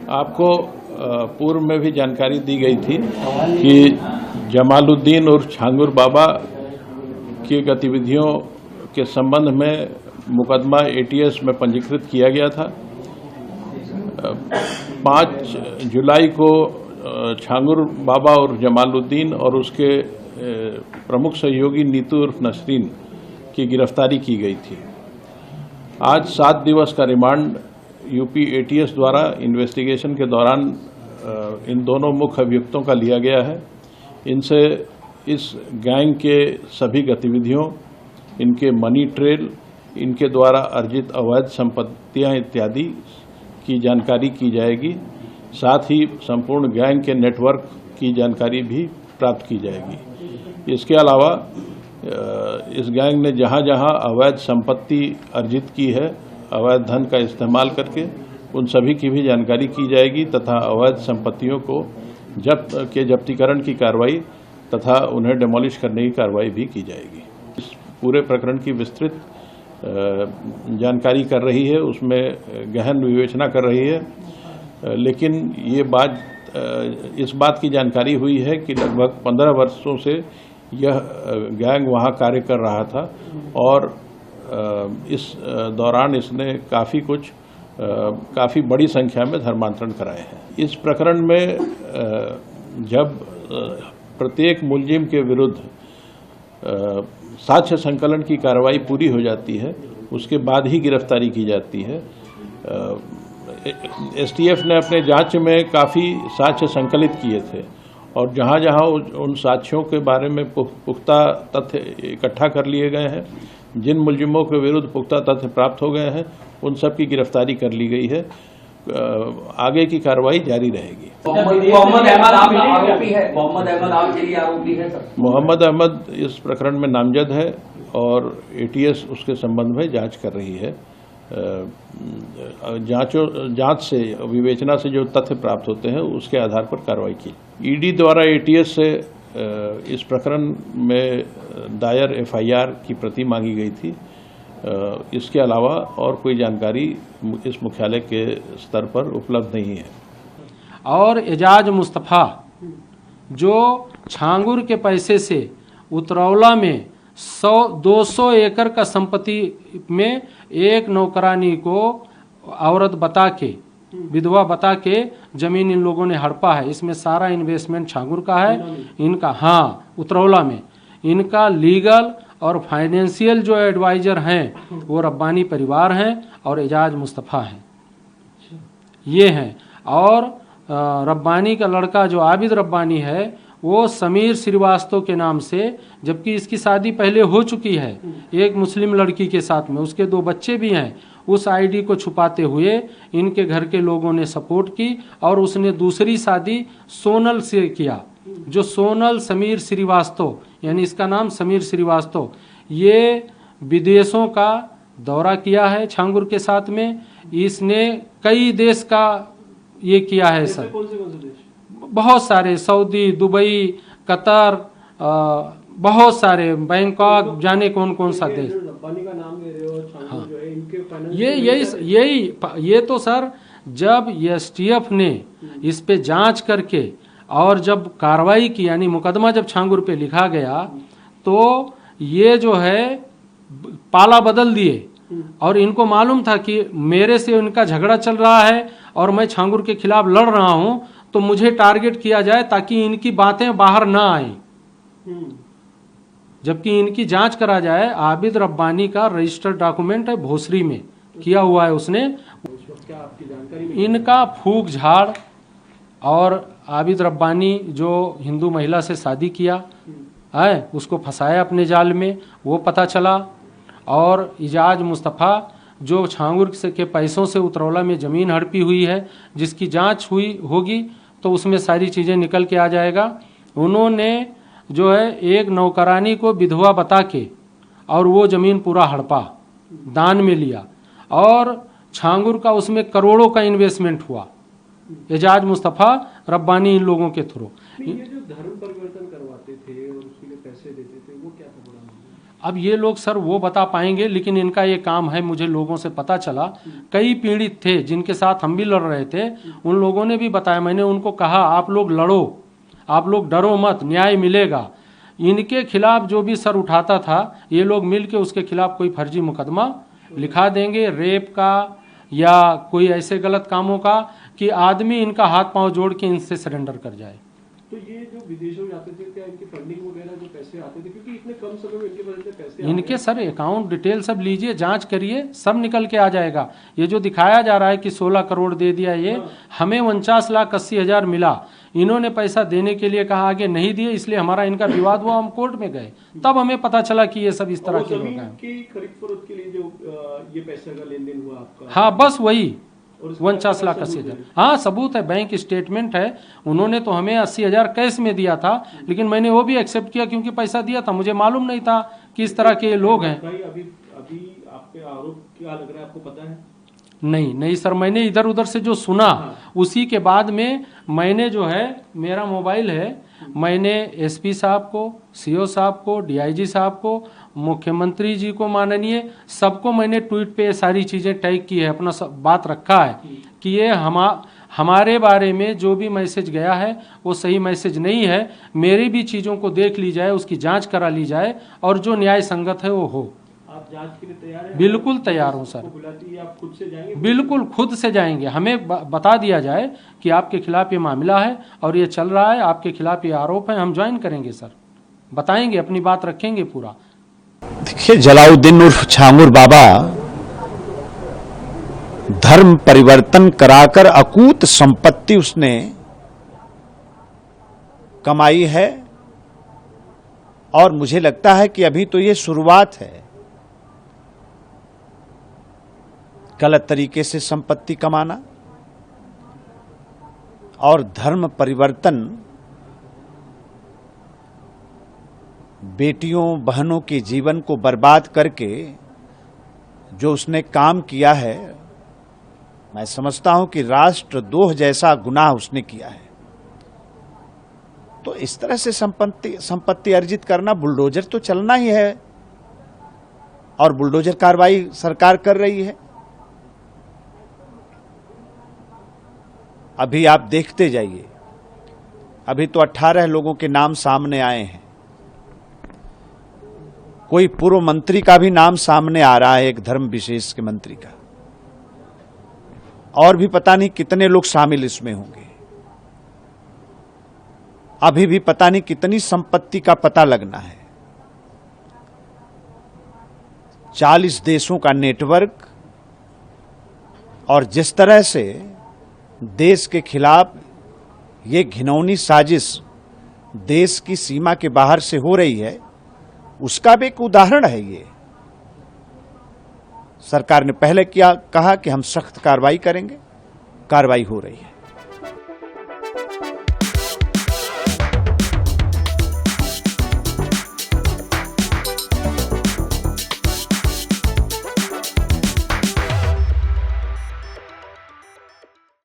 आपको पूर्व में भी जानकारी दी गई थी कि जमालुद्दीन और छांगुर बाबा की गतिविधियों के संबंध में मुकदमा एटीएस में पंजीकृत किया गया था। 5 जुलाई को छांगुर बाबा और जमालुद्दीन और उसके प्रमुख सहयोगी नीतू उर्फ नसरीन की गिरफ्तारी की गई थी। आज 7 दिवस का रिमांड यूपी एटीएस द्वारा इन्वेस्टिगेशन के दौरान इन दोनों मुख्य अभियुक्तों का लिया गया है। इनसे इस गैंग के सभी गतिविधियों, इनके मनी ट्रेल, इनके द्वारा अर्जित अवैध संपत्तियां इत्यादि की जानकारी की जाएगी। साथ ही संपूर्ण गैंग के नेटवर्क की जानकारी भी प्राप्त की जाएगी। इसके अलावा इस गैंग ने जहां जहां अवैध संपत्ति अर्जित की है, अवैध धन का इस्तेमाल करके, उन सभी की भी जानकारी की जाएगी तथा अवैध संपत्तियों को जब्तीकरण की कार्रवाई तथा उन्हें डिमोलिश करने की कार्रवाई भी की जाएगी। इस पूरे प्रकरण की विस्तृत जानकारी कर रही है, उसमें गहन विवेचना कर रही है। लेकिन ये इस बात की जानकारी हुई है कि लगभग 15 वर्षों से यह गैंग वहाँ कार्य कर रहा था और इस दौरान इसने काफ़ी बड़ी संख्या में धर्मांतरण कराए हैं। इस प्रकरण में जब प्रत्येक मुलजिम के विरुद्ध साक्ष्य संकलन की कार्रवाई पूरी हो जाती है, उसके बाद ही गिरफ्तारी की जाती है। एसटीएफ ने अपने जांच में काफ़ी साक्ष्य संकलित किए थे और जहां जहां उन साक्ष्यों के बारे में पुख्ता तथ्य इकट्ठा कर लिए गए हैं, जिन मुलजिमों के विरुद्ध पुख्ता तथ्य प्राप्त हो गए हैं, उन सब की गिरफ्तारी कर ली गई है। आगे की कार्रवाई जारी रहेगी। मोहम्मद अहमद इस प्रकरण में नामजद है और एटीएस उसके संबंध में जांच कर रही है। जांच से, विवेचना से जो तथ्य प्राप्त होते हैं उसके आधार पर कार्रवाई की। ईडी द्वारा एटीएस से इस प्रकरण में दायर एफआईआर की प्रति मांगी गई थी। इसके अलावा और कोई जानकारी इस मुख्यालय के स्तर पर उपलब्ध नहीं है। और एजाज मुस्तफ़ा जो छांगुर के पैसे से उतरौला में 200 एकड़ का संपत्ति में एक नौकरानी को औरत बता के, विधवा बता के जमीन इन लोगों ने हड़पा है। इसमें सारा इन्वेस्टमेंट छांगुर का है। इनका, हाँ, उतरौला में इनका लीगल और फाइनेंशियल जो एडवाइजर हैं वो रब्बानी परिवार हैं और एजाज मुस्तफ़ा हैं, ये हैं। और रब्बानी का लड़का जो आबिद रब्बानी है वो समीर श्रीवास्तव के नाम से, जबकि इसकी शादी पहले हो चुकी है एक मुस्लिम लड़की के साथ में, उसके 2 बच्चे भी हैं। उस आईडी को छुपाते हुए इनके घर के लोगों ने सपोर्ट की और उसने दूसरी शादी सोनल से किया, जो सोनल समीर श्रीवास्तव, यानी इसका नाम समीर श्रीवास्तव, ये विदेशों का दौरा किया है छांगुर के साथ में। इसने कई देश का ये किया है सर, बहुत सारे, सऊदी, दुबई, कतर, बहुत सारे, बैंकॉक, जाने कौन कौन सा देश। हाँ, ये तो सर जब एसटीएफ ने इस पे जांच करके और जब कार्रवाई की, यानी मुकदमा जब छांगुर पे लिखा गया, तो ये जो है पाला बदल दिए और इनको मालूम था कि मेरे से इनका झगड़ा चल रहा है और मैं छांगुर के खिलाफ लड़ रहा हूं, तो मुझे टारगेट किया जाए ताकि इनकी बातें बाहर ना आए। जबकि इनकी जांच करा जाए। आबिद रब्बानी का रजिस्टर्ड डॉक्यूमेंट है, भोसरी में किया हुआ है उसने। इनका फूक झाड़, और आबिद रब्बानी जो हिंदू महिला से शादी किया है, उसको फंसाया अपने जाल में, वो पता चला। और एजाज मुस्तफ़ा जो छांगुर के पैसों से उतरौला में ज़मीन हड़पी हुई है, जिसकी जांच होगी तो उसमें सारी चीज़ें निकल के आ जाएगा। उन्होंने जो है एक नौकरानी को विधवा बता के और वो ज़मीन पूरा हड़पा, दान में लिया, और छांगुर का उसमें करोड़ों का इन्वेस्टमेंट हुआ एजाज मुस्तफ़ा रब्बानी इन लोगों के थ्रू। ये जो धर्म परिवर्तन करवाते थे और उसके लिए पैसे देते थे, वो क्या था? अब ये लोग सर वो बता पाएंगे, लेकिन इनका ये काम है, मुझे लोगों से पता चला, कई पीड़ित थे जिनके साथ हम भी लड़ रहे थे, उन लोगों ने भी बताया, मैंने उनको कहा आप लोग लड़ो, आप लोग डरो मत, न्याय मिलेगा। इनके खिलाफ जो भी सर उठाता था, ये लोग मिल के उसके खिलाफ कोई फर्जी मुकदमा लिखा देंगे, रेप का या कोई ऐसे गलत कामों का, कि आदमी इनका हाथ पांव जोड़ के इनसे सरेंडर कर जाए। तो ये जो विदेशों जाते थे, क्या इनकी फंडिंग वगैरह जो पैसे आते थे, क्योंकि इतने कम समय में इनके पास इतने पैसे इनके सर अकाउंट डिटेल सब लीजिए, जांच करिए, सब निकल के आ जाएगा। ये जो दिखाया जा रहा है कि 16 करोड़ दे दिया, ये हमें 49,80,000 मिला, इन्होंने पैसा देने के लिए कहा, आगे नहीं दिए, इसलिए हमारा इनका विवाद हुआ, हम कोर्ट में गए, तब हमें पता चला कि ये सब इस तरह के लोग हैं। खरीद फरोख्त के लिए जो ये पैसे का लेन देन हुआ आपका, हाँ बस वही 49,80,000। हाँ सबूत है, बैंक स्टेटमेंट है, उन्होंने तो हमें 80,000 कैश में दिया था, लेकिन मैंने वो भी एक्सेप्ट किया क्योंकि पैसा दिया था, मुझे मालूम नहीं था कि इस तरह के लोग हैं। अभी आपके आरोप क्या लग रहा है, आपको पता है? नहीं सर, मैंने इधर उधर से जो सुना, उसी के बाद में मैंने जो है, मेरा मोबाइल है, मैंने एसपी साहब को, सीओ साहब को, डीआईजी साहब को, मुख्यमंत्री जी को माननीय, सबको मैंने ट्वीट पे ये सारी चीज़ें टैग की है, अपना सब बात रखा है कि ये हमारे बारे में जो भी मैसेज गया है वो सही मैसेज नहीं है, मेरी भी चीज़ों को देख ली जाए, उसकी जांच करा ली जाए और जो न्याय संगत है वो हो। आप जांच के लिए तैयार हैं? बिल्कुल तैयार हूँ सर। बुलाती है, आप खुद से जाएंगे? बिल्कुल खुद से जाएंगे, हमें बता दिया जाए कि आपके खिलाफ ये मामला है और ये चल रहा है, आपके खिलाफ ये आरोप है, हम ज्वाइन करेंगे सर, बताएंगे, अपनी बात रखेंगे पूरा। देखिए, जलाउद्दीन उर्फ छांगुर बाबा धर्म परिवर्तन कराकर अकूत संपत्ति उसने कमाई है, और मुझे लगता है कि अभी तो ये शुरुआत है। गलत तरीके से संपत्ति कमाना और धर्म परिवर्तन, बेटियों बहनों के जीवन को बर्बाद करके जो उसने काम किया है, मैं समझता हूं कि राष्ट्रद्रोह जैसा गुनाह उसने किया है। तो इस तरह से संपत्ति अर्जित करना, बुलडोजर तो चलना ही है और बुलडोजर कार्रवाई सरकार कर रही है। अभी आप देखते जाइए, अभी तो 18 लोगों के नाम सामने आए हैं, कोई पूर्व मंत्री का भी नाम सामने आ रहा है, एक धर्म विशेष के मंत्री का, और भी पता नहीं कितने लोग शामिल इसमें होंगे। अभी भी पता नहीं कितनी संपत्ति का पता लगना है। 40 देशों का नेटवर्क, और जिस तरह से देश के खिलाफ ये घिनौनी साजिश देश की सीमा के बाहर से हो रही है, उसका भी एक उदाहरण है। ये सरकार ने पहले कहा कि हम सख्त कार्रवाई करेंगे, कार्रवाई हो रही है।